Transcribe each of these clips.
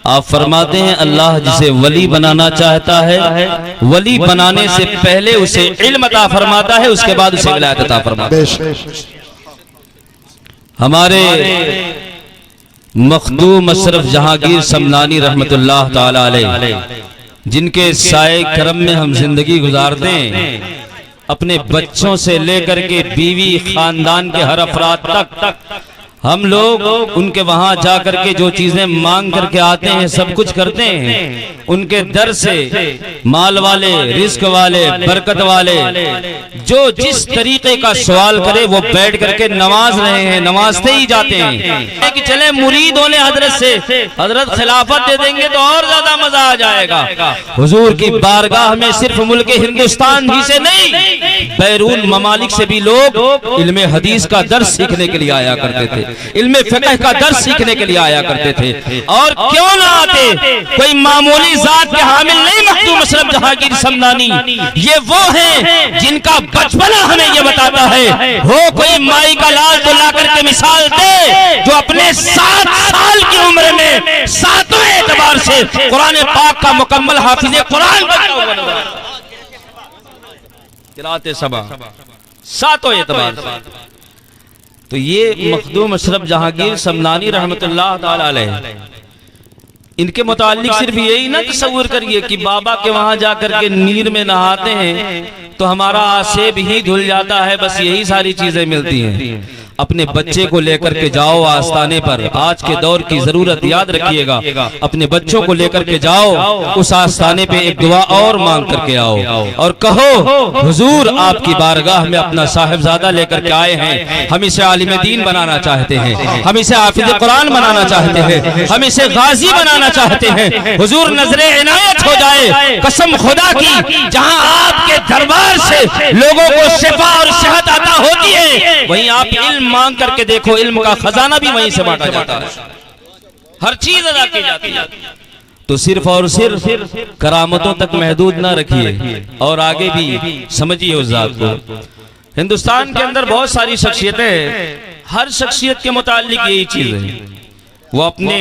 आप फरमाते हैं अल्लाह जिसे वली बनाना चाहता है, वली बनाने से पहले उसे इल्म अता फरमाता है, उसके बाद उसे विलायत अता फरमाता है। हमारे मखदूम अशरफ जहांगीर समनानी रहमतुल्लाह ताला अलैह, जिनके साए करम में हम जिंदगी गुजारते हैं, अपने बच्चों से लेकर के बीवी खानदान के हर अफराद तक हम लोग उनके वहां जाकर के जो चीजें मांग करके आते हैं सब कुछ करते हैं। उनके दर से माल वाले, रिस्क वाले, बरकत वाले जो जिस तरीके का सवाल करे वो बैठ करके नमाज रहे हैं, नमाजते ही जाते हैं कि चले मुरीद होने हजरत से, हजरत खिलाफत दे देंगे तो और ज्यादा मजा आ जाएगा। हुजूर की बारगाह में सिर्फ मुल्क हिंदुस्तान ही से नहीं, बैरून ममालिक से भी लोग इल्मे हदीस का दर्स सीखने के लिए आया करते थे, इल्मे फिक़ह का दर्स सीखने के लिए आया करते थे। और क्यों ना आते, कोई मामूली जात के हामिल नहीं मखदूम अशरफ जहांगीर समनानी, ये वो हैं जिनका बचपना हमें ये बताता है। हो कोई माई का लाल तो ला करके मिसाल दे, जो अपने 7 साल की उम्र में सातों एतबार से कुरान पाक का मुकम्मल हाफिज़ कुरान बना हुआ, किराते सबा सातों एतबार से। तो ये मखदूम अशरफ जहांगीर समनानी रहमतुल्लाह ताला अलैह, इनके मुताल्लिक सिर्फ यही ना तसव्वुर करिए कि बाबा के वहां जाकर के नीर में नहाते हैं तो हमारा आसेब ही धुल जाता है, बस यही सारी चीजें मिलती हैं। अपने बच्चे को लेकर के जाओ आस्ताने पर, आज के दौर की जरूरत याद रखिएगा, अपने बच्चों को लेकर के जाओ उस आस्ताने पे एक दुआ और मांग करके आओ और कहो हुजूर आपकी बारगाह में अपना साहिबजादा लेकर के आए हैं, हम इसे आलिम दीन बनाना चाहते हैं, हम इसे हाफिज कुरान बनाना चाहते हैं, हम इसे गाजी बनाना चाहते हैं। हुजूर नजरे इनायत हो जाए, कसम खुदा की, जहां आपके दरबार से लोगों को शिफा और सेहत अता होती है, वहीं आप इल्म मांग करके देखो, इल्म का खजाना भी वहीं से बांटा जाता है, हर चीज अदा की जाती है। तो सिर्फ और सिर्फ करामतों तक महदूद ना रखिए और आगे भी समझिए उस जात को। हिंदुस्तान के अंदर बहुत सारी शख्सियतें हैं, हर शख्सियत के मुताल्लिक यही चीज है, वो अपने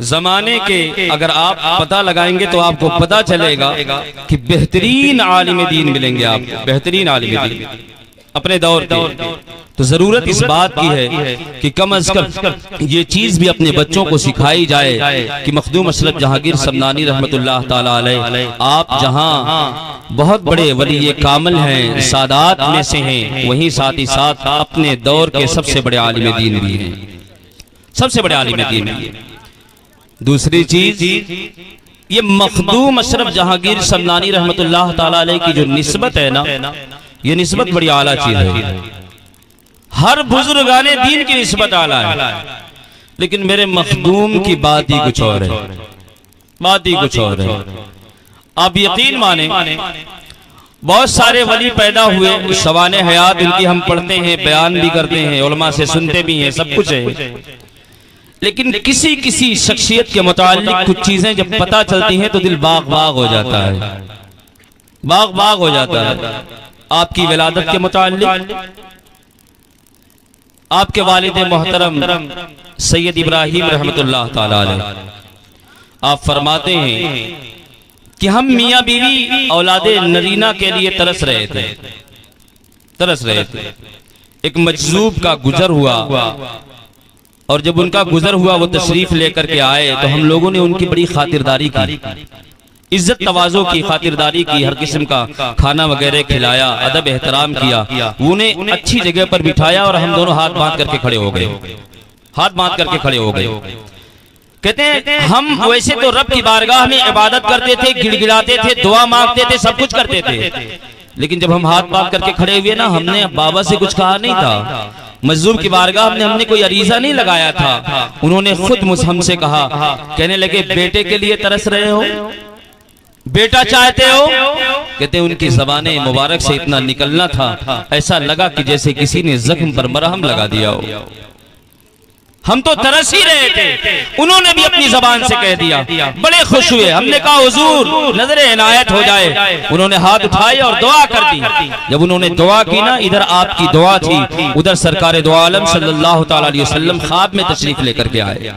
जमाने के अगर आप पता लगाएंगे तो आपको पता चलेगा कि बेहतरीन आलिम दीन मिलेंगे आपको, बेहतरीन आलिम दीन अपने दौर के। तो जरूरत इस बात की है कि कम अज कम ये चीज भी अपने बच्चों को सिखाई जाए कि मखदूम अशरफ जहांगीर समनानी रहमतुल्लाह ताला अलैह, आप जहां बहुत बड़े वली कामिल हैं, सादात में से हैं, वहीं साथ ही साथ अपने दौर के सबसे बड़े आलिम दीन भी हैं, सबसे बड़े आलिम दीन भी हैं। दूसरी चीज, ये मखदूम अशरफ जहांगीर समनानी रहमतुल्लाह ताला अलैह की जो निस्बत है ना, ये निस्बत बड़ी आला चीज है। हर बुजुर्गाने दीन की निस्बत आला है, लेकिन मेरे मखदूम की बात ही कुछ और है, बात ही कुछ और है। आप यकीन माने, बहुत सारे वली पैदा हुए, सवाने हयात उनकी हम पढ़ते हैं, बयान भी करते हैं, उलमा से सुनते भी हैं, सब कुछ है, लेकिन किसी किसी शख्सियत के मुताल्लिक कुछ चीजें जब पता चलती हैं तो दिल बाग बाग हो जाता है, बाग बाग हो जाता है। आपकी विलादत के मुताल्लिक आपके वालिद मोहतरम सैयद इब्राहिम रहमतुल्लाह ताला अलैह, आप फरमाते हैं कि हम मियाँ बीवी औलादे नरीना के लिए तरस रहे थे, तरस रहे थे। एक मजलूब का गुजर हुआ और जब उनका गुजर हुआ वो तशरीफ लेकर के आए तो हम लोगों ने उनकी बड़ी खातिरदारी की, इज्जत तवाज़ो की, खातिरदारी की, हर किस्म का खाना वगैरह खिलाया, अदब एहतराम किया, उन्हें अच्छी जगह पर बिठाया और हम दोनों हाथ बांध करके खड़े हो गए, हाथ बांध करके खड़े हो गए। कहते हैं हम वैसे तो रब की बारगाह में इबादत करते थे, गिड़गिड़ाते थे, दुआ मांगते थे, सब कुछ करते थे, लेकिन जब हम हाथ बांध करके खड़े हुए ना, हमने बाबा से कुछ कहा नहीं था, मजलूम की बारगाह में हमने कोई अरीजा नहीं लगाया था, उन्होंने खुद हमसे कहा, कहने लगे बेटे के लिए तरस रहे हो, बेटा चाहते हो? कहते उनकी ज़बाने मुबारक से इतना निकलना था, ऐसा लगा कि जैसे किसी ने जख्म पर मरहम लगा दिया हो। हम तो तरस ही रहे थे, उन्होंने भी अपनी जबान से कह दिया, बड़े खुश हुए। हमने कहा हुजूर नजरे इनायत हो जाए, उन्होंने हाथ उठाए और दुआ कर दी। जब उन्होंने दुआ की ना, इधर आपकी दुआ थी, उधर सरकार दो आलम सल्लल्लाहु तआला अलैहि वसल्लम ख्वाब में तशरीफ लेकर के आए,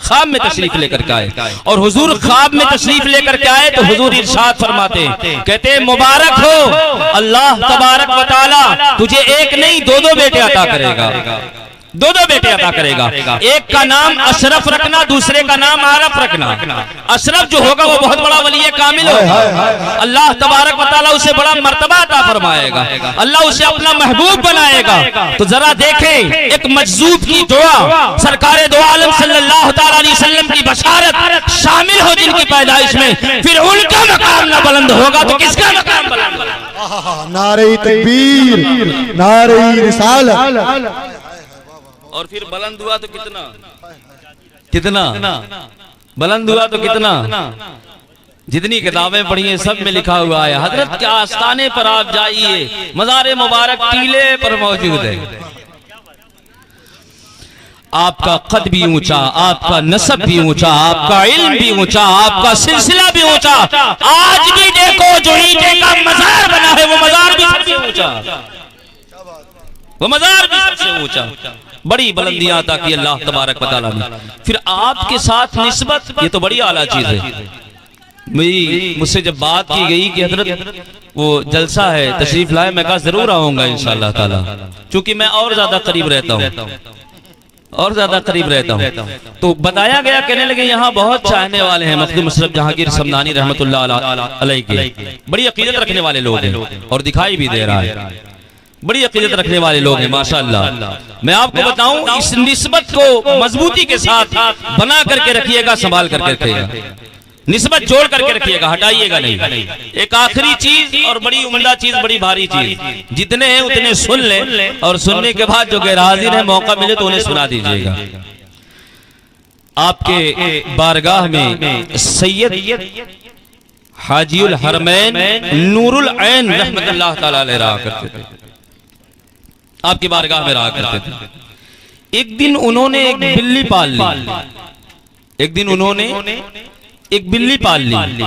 ख्वाब में तशरीफ लेकर के आए। और हुजूर ख्वाब में तशरीफ लेकर के आए तो हुजूर इरशाद फरमाते हैं, कहते हैं मुबारक हो, अल्लाह तबारक व तआला तुझे एक नहीं दो दो बेटे अता करेगा, दो दो बेटे अता करेगा। एक का नाम अशरफ रखना, दूसरे का नाम आरफ रखना। अशरफ जो होगा वो बहुत बड़ा वली कामिल होगा, अल्लाह तबारक व तआला उसे बड़ा मर्तबा अता फरमाएगा, अल्लाह उसे अपना महबूब बनाएगा। तो जरा देखें एक मजजूब की दुआ, सरकारे दो आलम सल्लल्लाहु तआला अलैहि वसल्लम की बशारत शामिल हो जिनकी पैदाइश में, फिर उनका मकाम ना बुलंद होगा तो किसका मकाम बुलंद होगा? नारे तकबीर, नारे रिसालत। और फिर बुलंद हुआ तो कितना कितना बुलंद हुआ तो कितना, जितनी किताबें पढ़ी हैं सब में लिखा हुआ है, हजरत के आस्थाने पर आप जाइए, मज़ार मुबारक टीले पर मौजूद है। आपका कद भी ऊंचा, आपका नसब भी ऊंचा, आपका इल्म भी ऊंचा, आपका सिलसिला भी ऊंचा। आज भी देखो जो ईंटे का मजार बना है वो मजार भी सबसे ऊंचा, वो मजार भी सबसे ऊंचा। बड़ी बुलंदियां अता की अल्लाह तबारक व तआला ने। फिर आपके साथ निस्बत, ये तो बड़ी आला चीज है। मुझसे जब बात की गई कि हजरत वो जलसा है तशरीफ लाए, मैं कहा जरूर आऊंगा इंशाअल्लाह ताला, चूंकि मैं और ज्यादा करीब रहता हूँ, और ज्यादा करीब रहता हूँ। तो बताया गया, कहने लगे यहाँ बहुत चाहने वाले हैं मखदूम अशरफ जहांगीर समनानी रहमतुल्लाह अलैह के, बड़ी अकीदत रखने वाले लोग हैं और दिखाई भी दे रहा है, बड़ी अकीदत रखने वाले लोग हैं माशाअल्लाह। मैं आपको बताऊं, इस निस्बत को मजबूती के साथ बना करके रखिएगा, संभाल करके रखिएगा, निस्बत जोड़ करके रखिएगा, हटाइएगा नहीं। एक आखिरी चीज और बड़ी उम्दा चीज, बड़ी भारी चीज, जितने हैं उतने सुन लें और सुनने के बाद जो गैर हाजिर है मौका मिले तो उन्हें सुना दीजिएगा। आपके बारगाह में सैयद हाजीउल हरमैन नूरुल ऐन रहमतुल्लाह ताला अलैह रहा करते थे, आपकी बारगाह में रहा करते थे। एक दिन उन्होंने एक बिल्ली पाल ली, एक दिन उन्होंने एक बिल्ली पाल ली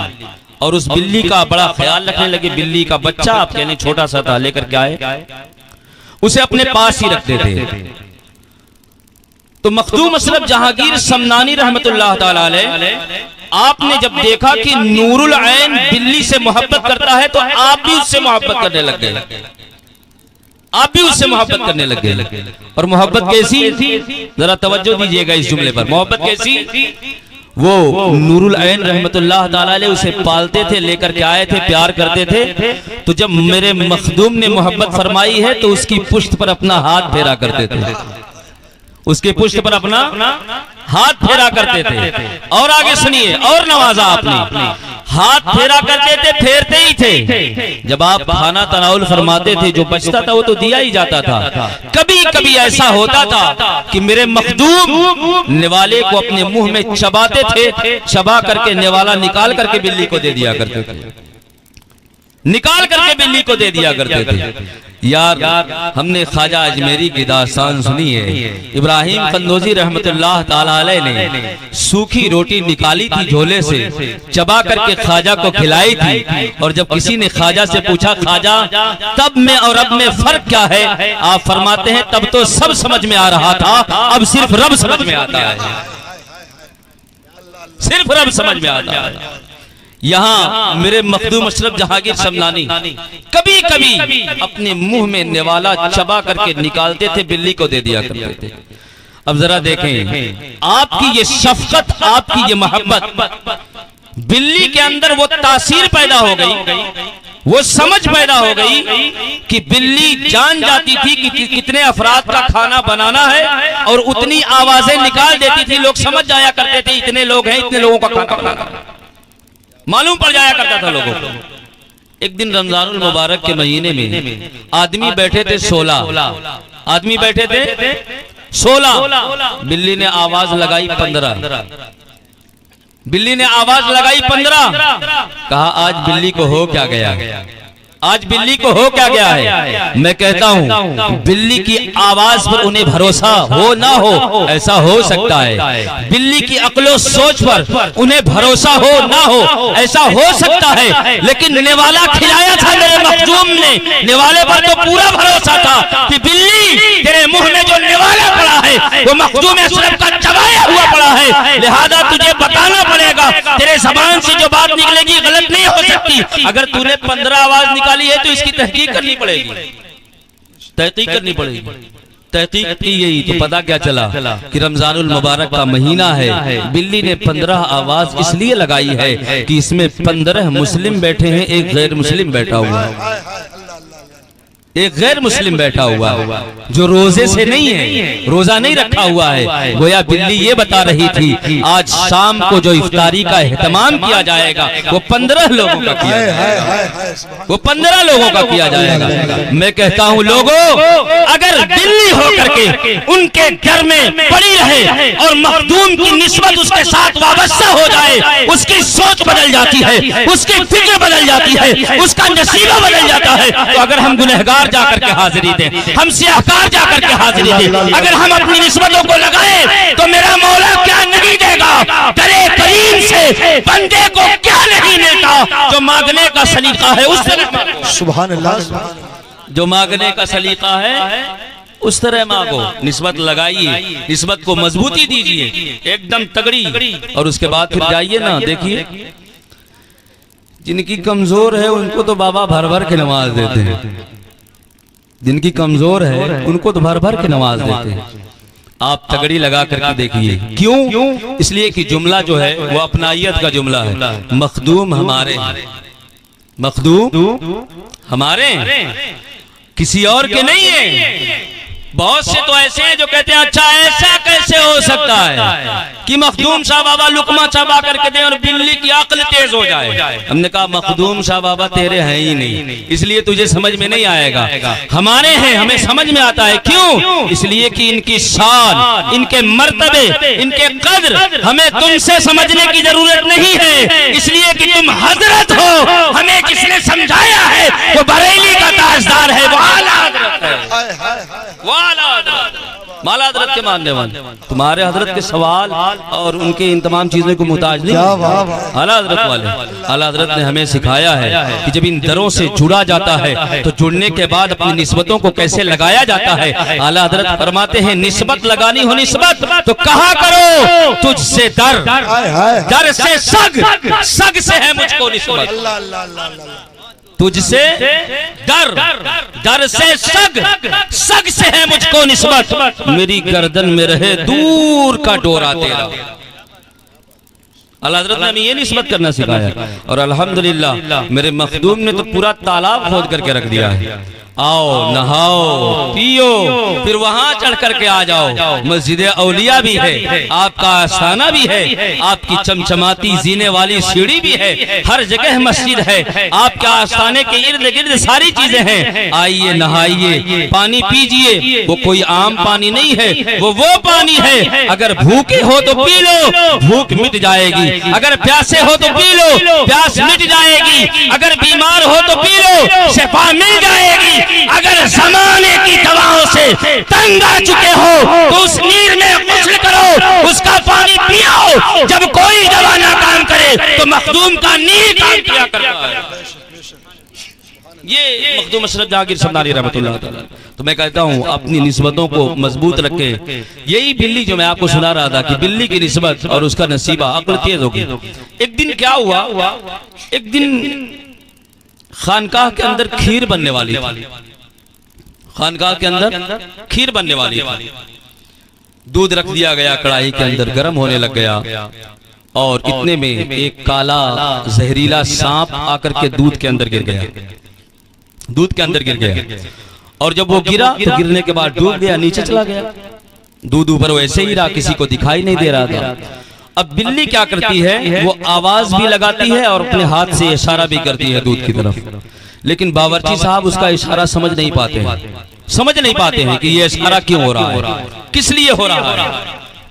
और उस बिल्ली का बड़ा ख्याल रखने लगे। बिल्ली का बच्चा, आप कहने छोटा सा था, लेकर के आए, उसे अपने पास ही रखते थे। तो मखदूम अशरफ जहांगीर समनानी रहमतुल्लाह ताला अलैह आपने जब देखा कि नूरुल ऐन बिल्ली से मोहब्बत करता है तो आप भी उससे मोहब्बत करने लग गए, आप भी उससे मोहब्बत करने लग गए। और मोहब्बत कैसी, जरा तवज्जो दीजिएगा इस जुमले पर, मोहब्बत कैसी? वो नूरुल ऐन रहमतुल्लाह ताला अलैह उसे पालते थे, लेकर के आए थे, प्यार करते थे। तो जब मेरे मखदूम ने मोहब्बत फरमाई है तो उसकी पुश्त पर अपना हाथ फेरा करते थे, उसके पुश्त पर अपना हाथ फेरा करते थे। और आगे सुनिए, और नवाजा आपने, हाथ फेरा करते थे, फेरते ही थे। जब आप खाना तनाउल फरमाते थे, जो बचता था वो तो दिया ही जाता था। कभी कभी ऐसा होता था कि मेरे मखदूम निवाले को अपने मुंह में चबाते थे, चबा करके निवाला निकाल करके बिल्ली को दे दिया करते थे, निकाल करके बिल्ली को दे दिया करते थे। यार हमने ख्वाजा अजमेरी की दास्तान सुनी है, इब्राहिम कन्नौजी रहमतुल्लाह ताला अलैह ने सूखी रोटी निकाली थी झोले से, चबा करके ख्वाजा को खिलाई थी। और जब किसी ने ख्वाजा से पूछा, ख्वाजा तब में और अब में फर्क क्या है? आप फरमाते हैं, तब तो सब समझ में आ रहा था, अब सिर्फ रब समझ में आता है, सिर्फ रब समझ में आता है। यहाँ मेरे मखदूम अशरफ जहांगीर समनानी कभी कभी अपने मुंह में निवाला चबा करके निकालते थे, बिल्ली को दे दिया करते थे। अब जरा देखें, आपकी ये शफकत, आपकी ये मोहब्बत, बिल्ली के अंदर वो तासीर पैदा हो गई, वो समझ पैदा हो गई कि बिल्ली जान जाती थी कि कितने अफराद का खाना बनाना है और उतनी आवाजें निकाल देती थी। लोग समझ जाया करते थे इतने लोग हैं, इतने लोगों का खाना बनाना मालूम पड़ जाया करता था लोगों को। एक दिन रमजानुल मुबारक के महीने में आदमी बैठे थे 16 आदमी बैठे थे 16। बिल्ली ने आवाज लगाई 15, बिल्ली ने आवाज लगाई 15। कहा आज बिल्ली को हो क्या गया, आज बिल्ली को हो क्या गया है? मैं कहता हूँ बिल्ली की आवाज पर उन्हें भरोसा हो ना हो, ऐसा हो सकता है। बिल्ली की अक्लो सोच पर उन्हें भरोसा हो ना हो, ऐसा हो सकता है। लेकिन निवाला खिलाया था मेरे मखदूम ने, निवाले पर तो पूरा भरोसा था कि बिल्ली तेरे मुंह में जो निवाला पड़ा है वो मखदूम अशरफ का चबाया हुआ पड़ा है, लिहाजा तुझे बताना पड़ेगा। तेरे जबान से जो बात निकलेगी गलत नहीं हो सकती। अगर तूने 15 आवाज निकाली है तो इसकी तहकीक करनी पड़ेगी, तहकीक करनी पड़ेगी। तहकीक की यही तो पता क्या चला कि रमजानुल मुबारक का महीना है। बिल्ली ने 15 आवाज इसलिए लगाई है कि इसमें 15 मुस्लिम बैठे हैं, एक गैर मुस्लिम बैठा हुआ है, एक गैर मुस्लिम बैठा हुआ है जो रोजे से नहीं है, रोजा नहीं रखा हुआ है। गोया बिल्ली ये बता रही थी आज शाम को जो इफ्तारी का एहतमाम किया जाएगा वो 15 लोगों का किया जाएगा, वो 15 लोगों का किया जाएगा। मैं कहता हूँ लोगों, अगर बिल्ली होकर के उनके घर में पड़ी रहे और मखदूम की निस्बत उसके साथ वाबस्ता हो जाए, उसकी सोच बदल जाती है, उसकी फिक्र बदल जाती है, उसका नसीबा बदल जाता है। तो अगर हम गुनहगार जाकर के हाजिरी दें, हम सियाहकार जाकर के हाजिरी दें, अगर हम अपनी निस्बतों को लगाएं तो मेरा मौला क्या नहीं देगा। करे करीम से बंदे को क्या नहीं देता। जो मांगने का सलीका है उस तरह, सुभान अल्लाह, जो मांगने का सलीका है उस तरह मांगो। निस्बत लगाइए, निस्बत को मजबूती दीजिए एकदम तगड़ी, और उसके बाद फिर जाइए ना, देखिए जिनकी कमजोर है उनको तो बाबा भर भर के नमाज देते हैं, जिनकी कमजोर है उनको तो भर भर के नमाज देते हैं। आप तगड़ी लगा करके देखिए। क्यों? इसलिए कि जुमला जो है वो अपनाइयत का जुमला है। मखदूम हमारे, मखदूम हमारे, किसी और के नहीं है। बहुत से तो ऐसे हैं जो कहते हैं अच्छा ऐसा कैसे हो सकता है कि मखदूम शाह बाबा लुकमा चबा करके दे और बिल्ली की अक्ल तेज हो जाए। हमने कहा मखदूम शाह बाबा तेरे हैं ही नहीं, इसलिए तुझे समझ में नहीं आएगा। हमारे हैं, हमें समझ में आता है। क्यों? इसलिए कि इनकी शान, इनके मर्तबे, इनके कद्र हमें तुमसे समझने की जरूरत नहीं है, इसलिए कि तुम हजरत हो। हमें किसने समझाया है? वो बरेली का ताजदार है, वो आला हजरत है, माला हजरत के मानने वाले। तुम्हारे हजरत के सवाल और उनके इन तमाम चीजों को मुहताज नहीं, आला हजरत वाले। आला हजरत ने हमें सिखाया है कि जब इन दरों से जुड़ा जाता है तो जुड़ने के बाद अपनी निस्बतों को कैसे लगाया जाता है। आला हजरत फरमाते हैं निस्बत लगानी हो निस्बत तो कहा करो तुझसे दर, दर से सग, सग से है मुझको निस्बत। तुझसे डर, डर से सग, सग से है मुझको निस्बत। मेरी गर्दन में रहे दूर का डोरा तेरा। अल्लाह हज़रत ने हमें ये निस्बत करना सिखाया। और अल्हम्दुलिल्लाह मेरे मखदूम ने तो पूरा तालाब खोद करके रख दिया है। आओ नहाओ पियो, फिर वहां चढ़ करके आ जाओ। मस्जिद औलिया भी है, आपका आस्थाना भी है, आपकी चमचमाती जीने वाली सीढ़ी भी है, हर जगह मस्जिद है, आपके आस्थाने के इर्द गिर्द सारी चीजें हैं। आइए नहाइए, पानी पीजिए। वो कोई आम पानी नहीं है, वो पानी है। अगर भूखे हो तो पी लो, भूख मिट जाएगी। अगर प्यासे हो तो पी लो, प्यास मिट जाएगी। अगर बीमार हो तो पी लो, शिफा मिल जाएगी। अगर जमाने की दवाओं से तंग आ चुके हो तो उस नीर में गुस्ल करो, उसका पानी पियो। जब कोई दवा ना काम करे तो मखदूम का नीर काम किया करता है। ये मखदूम अशरफ जहांगीर समनानी रहमतुल्लाह तआला। तो मैं कहता हूँ अपनी निस्बतों को मजबूत रखे। यही बिल्ली जो मैं आपको सुना रहा था कि बिल्ली की निस्बत और उसका नसीबा अक्ल तेज होगी। एक दिन क्या हुआ, एक दिन खानकाह के अंदर खीर बनने वाली थी, खानकाह के अंदर खीर बनने वाली थी। दूध रख दिया गया कढ़ाई के अंदर, गर्म होने लग गया और इतने में एक काला जहरीला सांप आकर के दूध के अंदर गिर गया, दूध के अंदर गिर गया। और जब वो गिरा तो गिरने के बाद डूब गया, नीचे चला गया। दूध ऊपर वैसे ही रहा, किसी को दिखाई नहीं दे रहा था। अब बिल्ली क्या करती है, वो आवाज भी लगाती है और अपने हाथ से इशारा भी करती है दूध की तरफ, लेकिन बावर्ची साहब उसका इशारा समझ नहीं पाते हैं, समझ नहीं पाते हैं कि ये इशारा क्यों हो रहा है, किस लिए हो रहा है,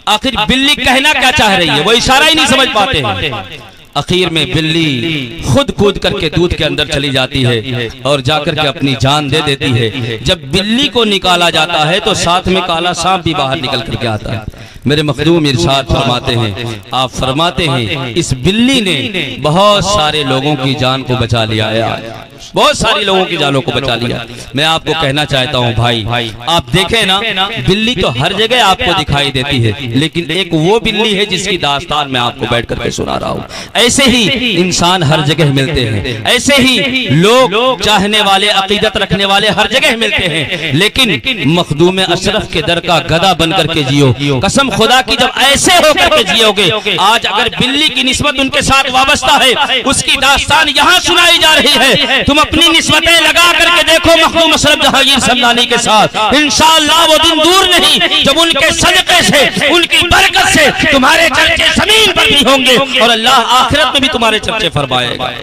आखिर बिल्ली कहना क्या चाह रही है, वो इशारा ही नहीं समझ पाते हैं। आखिर में बिल्ली खुद कूद करके दूध के अंदर चली जाती है और जाकर के अपनी जान दे देती है। जब बिल्ली को निकाला जाता है तो साथ में काला सांप भी बाहर निकल करके आता है। मेरे मखदूम इरशाद फरमाते हैं, आप फरमाते हैं इस बिल्ली ने बहुत सारे लोगों की जान को बचा लिया है। बहुत सारी लोगों की जानों को बचा लिया। मैं आपको कहना चाहता हूं भाई, आप देखें ना, बिल्ली तो हर जगह आपको दिखाई देती है, लेकिन एक वो बिल्ली है जिसकी दास्तान मैं आपको बैठ करके सुना रहा हूं। ऐसे ही इंसान हर जगह मिलते हैं, ऐसे ही लोग चाहने वाले, अकीदत रखने वाले हर जगह मिलते हैं, लेकिन मखदूम अशरफ के दर का गधा बन करके जियो। कसम खुदा की, जब ऐसे होकर के जियोगे, आज अगर बिल्ली की निस्बत उनके साथ वाबस्ता है, उसकी दास्तान यहाँ सुनाई जा रही है, तुम अपनी निस्बतें लगा करके देखो मखदूम अशरफ जहांगीर समनानी के साथ, इंशाअल्लाह वो दिन दूर नहीं जब उनके सदक़े से, उनकी बरकत से तुम्हारे चर्चे जमीन पर भी होंगे और अल्लाह आखिरत में भी तुम्हारे चर्चे फरमाएगा,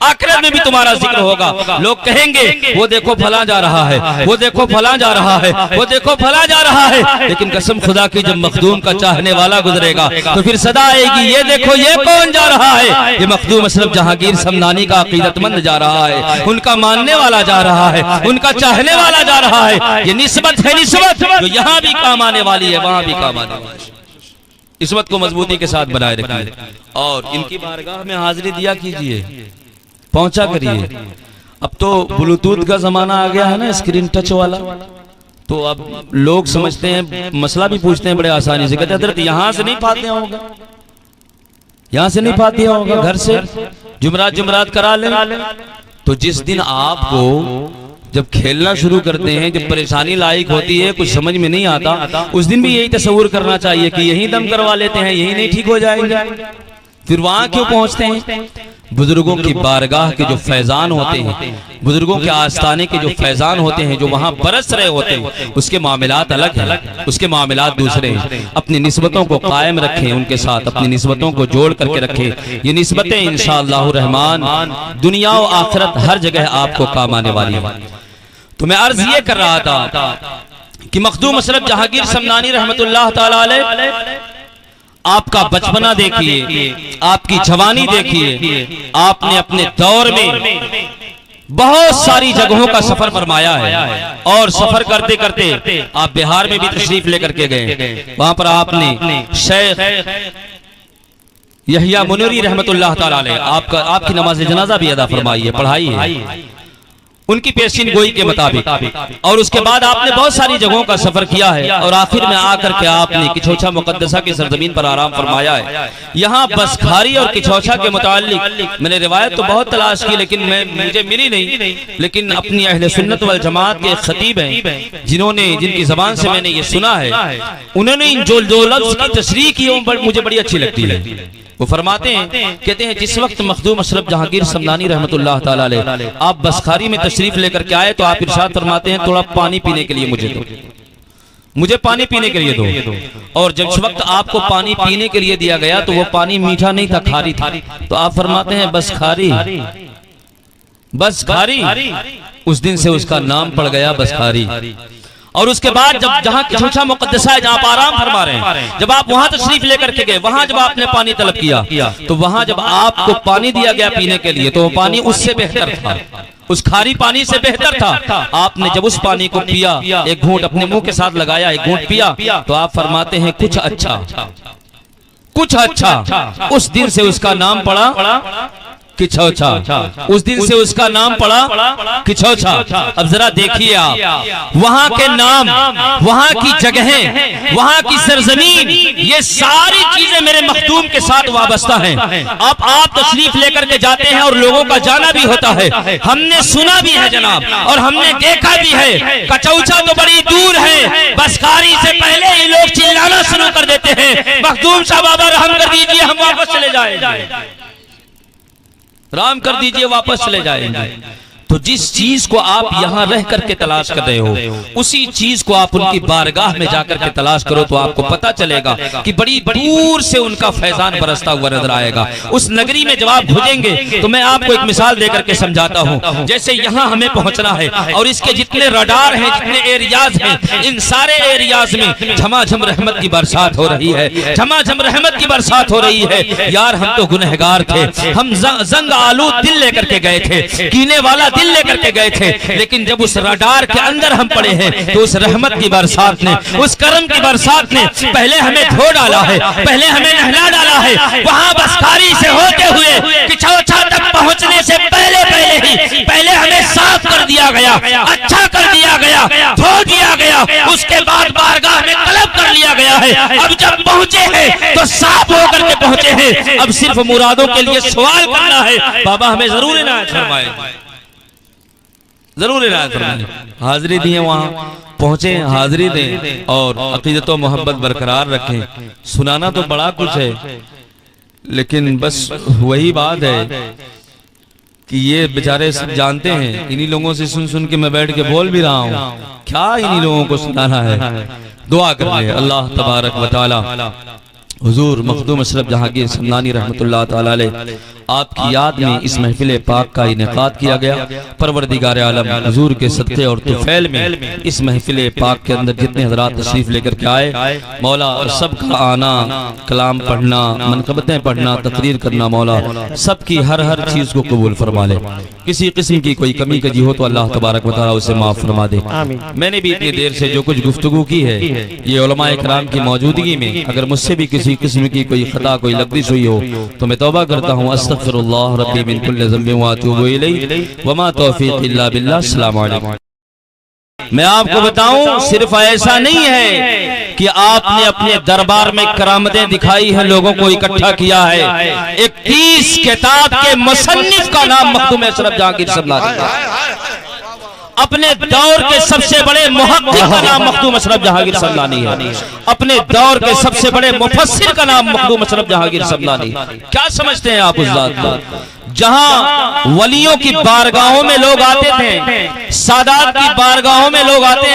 आखिरत में भी तुम्हारा जिक्र होगा। लोग कहेंगे वो देखो फला जा रहा है, वो देखो फला जा रहा है, वो देखो फला जा रहा है, लेकिन कसम खुदा की जब मखदूम का चाहने वाला गुजरेगा तो फिर सदा आएगी, ये देखो ये कौन जा रहा है, ये मखदूम अशरफ जहांगीर समनानी का अकीदतमंद जा रहा है, उनका मानने वाला जा रहा है, उनका चाहने वाला जा रहा है। ये निस्बत है, निस्बत जो यहाँ भी काम आने वाली है, वहां भी काम आने वाली है। निस्बत को मजबूती के साथ बनाए रखिए और इनकी बारगाह में हाजिरी दिया कीजिए, पहुंचा करिए। अब तो ब्लूटूथ का जमाना आ गया है ना, स्क्रीन टच वाला, तो अब लोग समझते हैं, मसला भी पूछते हैं बड़े आसानी से, कहते हैं हज़रत यहाँ से नहीं फातिहा होगा, यहाँ से नहीं फातिहा होगा, घर से जुमरात करा लें। तो जिस दिन आपको जब खेलना शुरू करते हैं, जब परेशानी लायक होती है, कुछ समझ में नहीं आता, उस दिन भी यही तस्वुर करना चाहिए कि यही दम करवा लेते हैं, यही नहीं ठीक हो जाएंगे, फिर वहां क्यों पहुंचते हैं। बुजुर्गों की बारगाह के जो फैजान होते हैं, बुजुर्गों के आस्थाने के जो फैजान होते हैं, जो वहां बरस रहे होते हैं, उसके मामलात अलग हैं, उसके मामलात दूसरे हैं। अपनी निस्बतों को कायम रखें, उनके साथ अपनी निस्बतों को जोड़ करके रखें। ये निस्बतें इंशाअल्लाह रहमान दुनिया और आखिरत हर जगह आपको काम आने वाली है। तो मैं अर्ज ये कर रहा था कि मखदूम अशरफ जहांगीर समनानी रहमतुल्लाह ताला अलैह, आपका बचपना देखिए, आपकी जवानी देखिए, आपने अपने दौर में बहुत सारी जगहों का सफर फरमाया है और सफर करते करते आप बिहार में भी तशरीफ लेकर के गए। वहां पर आपने शेख यहिया मुनव्वरी रहमतुल्लाह ताला अलैह आपकी नमाज जनाजा भी अदा फरमाई है, पढ़ाई है उनकी पेशीन गोई के मुताबिक, और उसके बाद आपने बहुत सारी जगहों का सफर किया है और आखिर में आकर के आपने किछोछा मुकद्दसा की सरजमीन पर आराम फरमाया है। यहाँ बसखारी और किछोछा के मुताल्लिक मैंने रिवायत तो बहुत तलाश की, लेकिन मुझे मिली नहीं, लेकिन अपनी अहले सुन्नत वल जमात के खतीब हैं जिनकी जबान से मैंने ये सुना है, उन्होंने जो लफ्ज की तशरीह की मुझे बड़ी अच्छी लगती है। वो फरमाते हैं, कहते हैं जिस वक्त मखदूम अशरफ जहांगीर समनानी रहमतुल्लाह ताला अलैह आप बसखारी में तशरीफ लेकर के आए, तो आप इरशाद फरमाते हैं थोड़ा पानी पीने के लिए मुझे पानी पीने के लिए दो। और जब वक्त आपको पानी पीने के लिए दिया गया तो वो पानी मीठा नहीं था, खारी था। तो आप फरमाते हैं बसखारी, उस दिन से उसका नाम पड़ गया बसखारी। और उसके बाद जब जहाँ किछोछा मुकद्दसा है, जहाँ आप आराम फरमा रहे हैं, जब आप वहां तशरीफ लेकर के गए, वहां जब आपने पानी तलब किया, तो वहां जब आपको पानी दिया गया पीने के लिए, तो वो पानी उससे बेहतर था, उस खारी पानी से बेहतर था। आपने जब उस पानी को पिया, एक घूंट अपने मुंह के साथ लगाया, एक घूंट पिया, तो आप फरमाते हैं कुछ अच्छा। उस दिन से उसका नाम पड़ा किछोछा, उस दिन से उसका नाम पड़ा किछोछा। अब जरा देखिए आप, वहां के नाम, वहां की जगहें, वहां की सरजमीन, ये सारी चीजें मेरे मखदूम के साथ वाबस्ता हैं। अब आप तशरीफ लेकर के जाते हैं और लोगों का जाना भी होता है, हमने सुना भी है जनाब, और हमने देखा भी है। कचौचा तो बड़ी दूर है, बसखारी से पहले ही लोग चिल्लाना शुरू कर देते हैं, मखदूम साहब बाबा रहम कर दीजिए, हम वापस चले जाएंगे, राम कर दीजिए, वापस चले जाएंगे। तो जिस चीज को आप यहाँ रह करके तलाश कर रहे हो, उसी चीज को आप उनकी बारगाह में जाकर के तलाश करो, तो आपको पता चलेगा कि बड़ी दूर से उनका फैजान बरसता हुआ नजर आएगा। उस नगरी में जब आप भुजेंगे, तो मैं आपको एक मिसाल देकर के समझाता हूँ। जैसे यहाँ हमें पहुंचना है और इसके जितने रडार हैं, जितने एरियाज हैं, इन सारे एरियाज में झमाझम रहमत की बरसात हो रही है, झमाझम रहमत की बरसात हो रही है। यार हम तो गुनहगार थे, हम जंग आलू दिल लेकर के गए थे, कीने वाला दिल लेकर के गए थे, लेकिन जब उस रडार के अंदर हम पड़े हैं, तो उस रहमत की बरसात ने, उस करम की बरसात ने पहले हमें धो डाला है, पहले हमें नहला डाला है। वहां बसखारी से होते हुए किछोछा तक पहुंचने से पहले दिया गया, अच्छा कर दिया गया, धो दिया गया, उसके बाद बारगाह में तलब कर लिया गया है। अब जब पहुंचे हैं तो साफ होकर के पहुंचे हैं। अब सिर्फ मुरादों के लिए सवाल करना है। बाबा हमें जरूर इनायत फरमाए, जरूर इनायत फरमाए। हाजिरी दिए, वहां पहुंचे, हाजिरी दें और अकीदत व मोहब्बत बरकरार रखें। सुनाना तो बड़ा कुछ है, लेकिन बस वही बात है कि ये बेचारे सब जानते हैं। इन्हीं लोगों से सुन सुन के मैं बैठ के बोल भी रहा हूँ, क्या इन्हीं लोगों को सुनाना है। दुआ कर ले अल्लाह तबारक व तआला हुजूर मखदूम अशरफ जहांगीर समनानी रहमतुल्लाह ताला अलैह आपकी याद में इस महफिल पाक का इनेकाद किया गया। परवरदिगार आलम हुजूर के सदक़े और तुफैल में इस महफिल पाक के अंदर जितने हज़रात तशरीफ लेकर के आए, मौला सबका आना, कलाम पढ़ना, मनक़बतें पढ़ना, तकरीर करना, मौला सबकी हर चीज़ को कबूल फरमा ले। किसी किस्म की कोई कमी कजी हो तो अल्लाह तबारक व तआला उसे माफ़ फरमा दे। मैंने भी इतनी देर से जो कुछ गुफ्तगू की है, ये उलमाए किराम की मौजूदगी में अगर मुझसे भी किसी किस्म की कोई खता, कोई लग़ज़िश हुई हो तो मैं तौबा करता हूँ। अस्तग़फिरुल्लाह रब्बी मिन कुल्लि ज़ंबिन व अतूबु इलैहि व मा तौफ़ीक़ी इल्ला बिल्लाह। अस्सलामु अलैकुम। मैं आपको बताऊं, सिर्फ ऐसा नहीं है कि आपने अपने दरबार में करामतें दिखाई है, लोगों को इकट्ठा किया है। 21 किताब के मुसन्निफ का नाम मखदूम अशरफ जहांगीर समनानी, अपने दौर के सबसे बड़े मुहक्किक का नाम मखदूम अशरफ जहांगीर समनानी है, अपने दौर के सबसे बड़े मुफस्सिर का नाम मखदूम अशरफ जहांगीर समनानी। क्या समझते हैं आप उस जात को? जहां वलियों की बारगाहों में लोग आते थे, सादात की बारगाहों में लोग आते